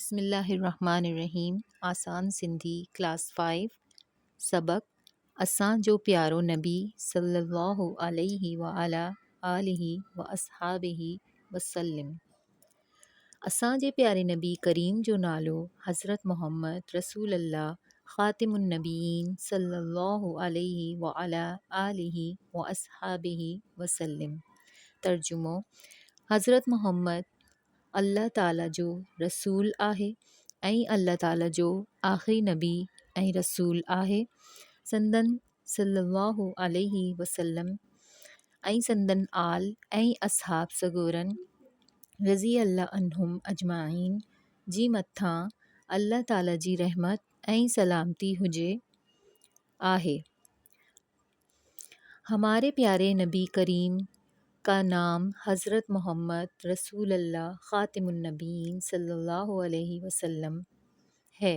بسم اللہ الرحمن الرحیم۔ آسان سندھی کلاس 5 سبق اساں جو پیارو نبی صلی اللہ علیہ وآلہ آلہ و اصحابہ وسلم۔ اساں جے پیارے نبی کریم جو نالو حضرت محمد رسول اللہ خاتم النبیین صلی اللہ علیہ وآلہ آلہ و اصحابہ وسلم۔ ترجمو: حضرت محمد اللہ تعالیٰ جو रसूल आहे ऐं अल्लाह ताला जो आख़िरी नबी ऐं रसूल आहे। संदन सल्लल्लाहु अलैहि वसल्लम ऐं संदन आल ऐं असहाब सगोरन रज़ी अल्लाह अन्हुम अजमाइन जी मथां अल्लाह ताला जी रहमत ऐं सलामती हुजे आहे। हमारे प्यारे नबी करीम का नाम हज़रत मोहम्मद रसूल अल्लाह ख़ातिमुन्नबीयीन सल्लल्लाहु अलैहि वसल्लम है।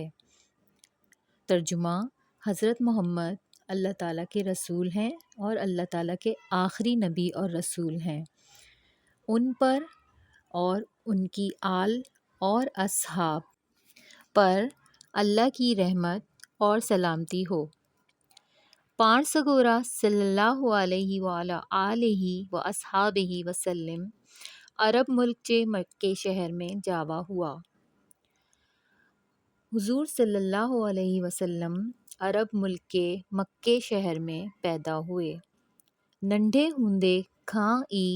तर्जुमा: हज़रत मोहम्मद अल्लाह ताला के रसूल हैं और अल्लाह ताला के आखिरी नबी और रसूल हैं। उन पर और उनकी आल और असहाब पर अल्लाह की रहमत और सलामती हो। पाण सगोरा सल्लल्लाहु अलैहि वाला आलिहि व अस्हाबिहि वसल्लम अरब मुल्क के मक्के शहर में जावा हुआ। हुजूर सल्लल्लाहु अलैहि वसल्लम अरब मुल्क के मक्के शहर में पैदा हुए। नंढे हूंदे खां ई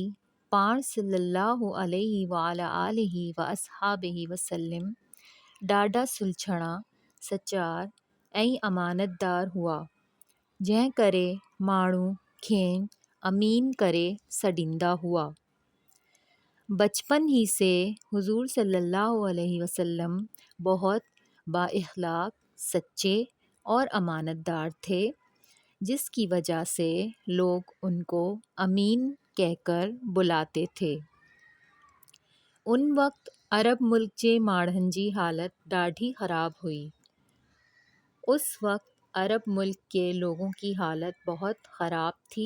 पाण सल्लल्लाहु अलैहि वाला आलिहि व अस्हाबिहि वसल्लम ॾाढा सुलझणा, सचार ऐं अमानतदार हुआ, जंहिं करे माण्हू खेनि अमीन करे सॾींदा हुआ। बचपन ही से हुजूर सल्लल्लाहु अलैहि वसल्लम बहुत बाइख्लाक, सच्चे और अमानतदार थे, जिसकी वजह से लोग उनको अमीन कहकर बुलाते थे। उन वक्त अरब मुल्क जे माण्हुनि जी हालत ॾाढी ख़राब हुई। उस वक्त अरब मुल्क के लोगों की हालत बहुत ख़राब थी।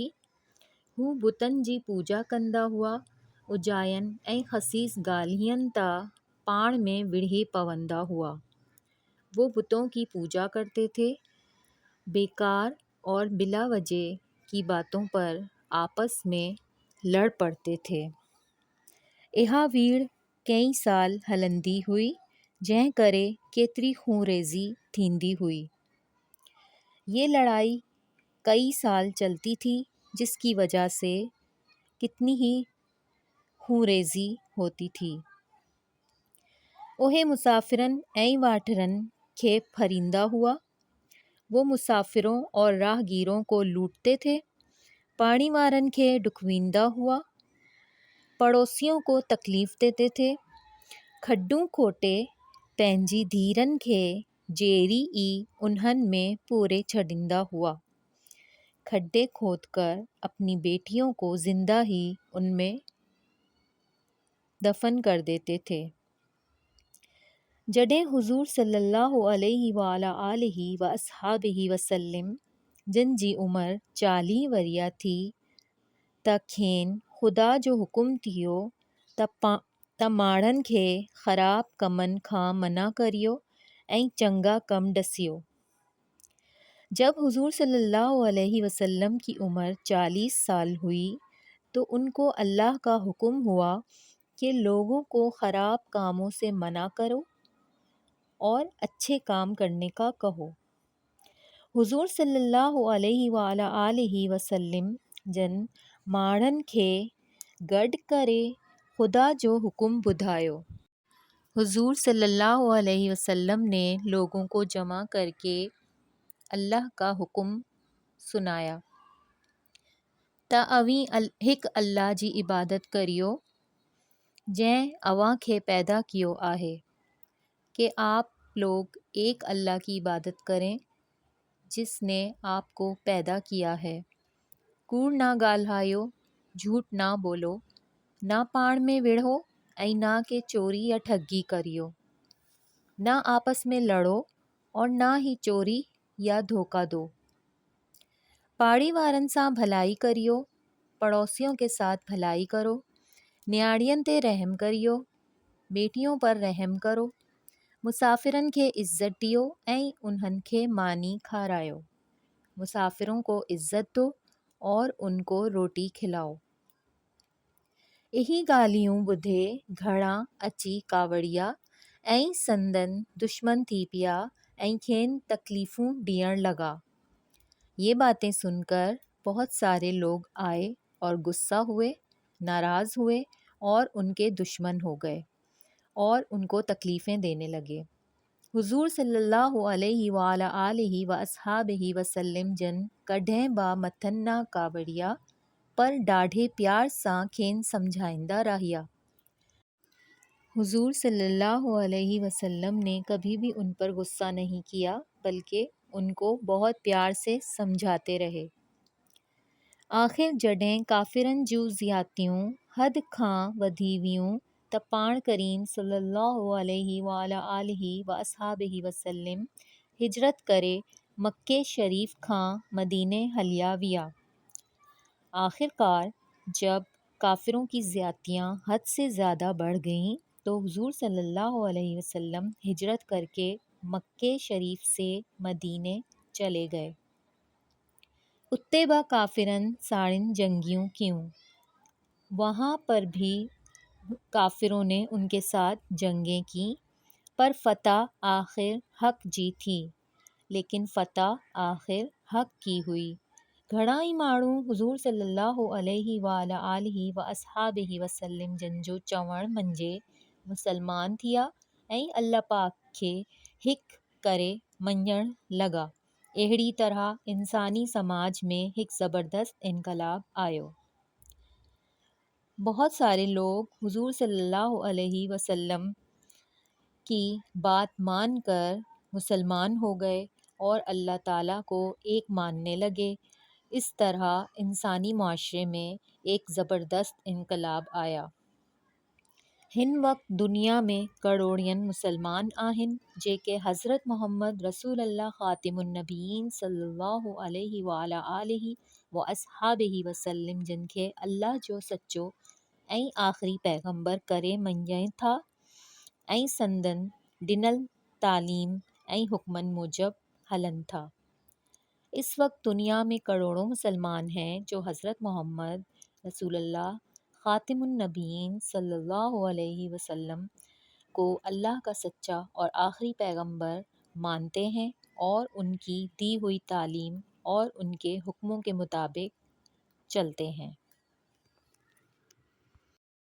हू बुतनि जी पूजा कंदा हुआ, उजायन ऐं ख़सीस ॻाल्हियुनि ता पाण में विढ़ी पवंदा हुआ। वो बुतों की पूजा करते थे, बेकार और बिला वजह की बातों पर आपस में लड़ पड़ते थे। इहा वीड़ कई साल हलंदी हुई, जंहिं करे केतिरी खूंरेज़ी थींदी हुई। ये लड़ाई कई साल चलती थी, जिसकी वजह से कितनी ही खूंरेज़ी होती थी। उहे मुसाफ़िरनि ऐं वाठरनि खे फरींदा हुआ। वो मुसाफ़िरों और राहगीरों को लूटते थे, पानी वारन खे डुकवींदा हुआ, पड़ोसियों को तकलीफ़ देते थे, खड्डू खोटे पंहिंजी धीरन खे जेरी ई उन्हनि में पूरे छॾींदा हुआ, खड्डे खोदकर अपनी बेटियों को जिंदा ही उनमें दफन कर देते थे। जॾहिं हुजूर सल्लल्लाहु अलैहि वाला आलिहि व अस्हाबिहि वसल्लम जिन जी उमिरि 40 वरिया थी, त खेनि ख़ुदा जो हुकुम थियो त माण्हुनि खे ख़राब कमनि खां मना करियो ऐं चंगा कम ॾसियो। जब हुजूर सल्लल्लाहु अलैहि वसल्लम की उम्र 40 साल हुई, तो उनको अल्लाह का हुक्म हुआ कि लोगों को ख़राब कामों से मना करो और अच्छे काम करने का कहो। हुजूर सल्लल्लाहु अलैहि वाला आलिहि वसल्लम जन माण्हुनि खे गॾु करे ख़ुदा जो हुक्म ॿुधायो। हुजूर सल्लल्लाहु अलैहि वसल्लम ने लोगों को जमा करके अल्लाह का हुक्म सुनाया त अवीं हिक अल्लाह जी इबादत करियो, जंहिं अवां खे पैदा कियो आहे, कि आप लोग एक अल्लाह की इबादत करें, जिसने आपको पैदा किया है। कूड़ ना ॻाल्हायो, झूठ ना बोलो, ना पाण में विढ़ो ऐं ना के चोरी या ठगी करियो, ना आपस में लड़ो और ना ही चोरी या धोखा दो। पाड़ी वारन सां भलाई करियो, पड़ोसियों के साथ भलाई करो, न्याणियन ते रहम करियो, बेटियों पर रहम करो, مسافرن کے عزت دیو انہن کے مانی کھارایو۔ مسافروں کو عزت دو اور ان کو روٹی کھلاؤ۔ یہی گالیوں بدھے گھڑاں اچی کاوڑیا سندن دشمن تھی پیا کھین تکلیفوں ڈیڑ لگا۔ یہ باتیں سن کر بہت سارے لوگ آئے اور غصہ ہوئے، ناراض ہوئے اور ان کے دشمن ہو گئے اور ان کو تکلیفیں دینے لگے۔ حضور صلی اللہ علیہ وآلہ آلہ وصحابہ وسلم جن کڈھیں با متھن نہ کاوڑیا پر ڈاڑھے پیار ساں کھین سمجھائندہ راہیا۔ حضور صلی اللہ علیہ وسلم نے کبھی بھی ان پر غصہ نہیں کیا بلکہ ان کو بہت پیار سے سمجھاتے رہے۔ آخر جڈیں کافرن جو زیاتیوں حد کھاں ودھی ویوں تے پاڻ کریم صلی اللہ علیہ وآلہ آلہ وصحابہ وسلم ہجرت کرے مکے شریف کھاں مدینے ہلیا ویا۔ آخر کار جب کافروں کی زیاتیاں حد سے زیادہ بڑھ گئیں تو حضور صلی اللہ علیہ وسلم ہجرت کر کے مکے شریف سے مدینے چلے گئے۔ اتے با کافرن ساڑن جنگیوں کیوں، وہاں پر بھی کافروں نے ان کے ساتھ جنگیں کیں پر فتح آخر حق جی تھی، لیکن فتح آخر حق کی ہوئی۔ گھڑائی ماڻہوں حضور صلی اللہ علیہ وآلہ آلہ وصحابہ وسلم جن جو چوڻ منجے مسلمان تھیا اللہ پاک کھے ہک کرے مञڻ لڳا۔ اहिड़ी طرح انسانی سماج میں ایک زبردست انقلاب آیو۔ بہت سارے لوگ حضور صلی اللہ علیہ وسلم کی بات مان کر مسلمان ہو گئے اور اللہ تعالیٰ کو ایک ماننے لگے۔ اس طرح انسانی معاشرے میں ایک زبردست انقلاب آیا۔ ہن وقت دنیا میں کروڑین مسلمان آہن جیکے حضرت محمد رسول اللہ خاتم النبیین صلی اللہ علیہ وآلہ آلہ وصحابہ وسلم جن کھے اللہ جو سچو آخری پیغمبر کرے مڃیں تھا سندن ڈنل تعلیم حکمن موجب ہلن تھا۔ اس وقت دنیا میں کروڑوں مسلمان ہیں جو حضرت محمد رسول اللہ خاتم النبیین صلی اللہ علیہ وسلم کو اللہ کا سچا اور آخری پیغمبر مانتے ہیں اور ان کی دی ہوئی تعلیم اور ان کے حکموں کے مطابق چلتے ہیں۔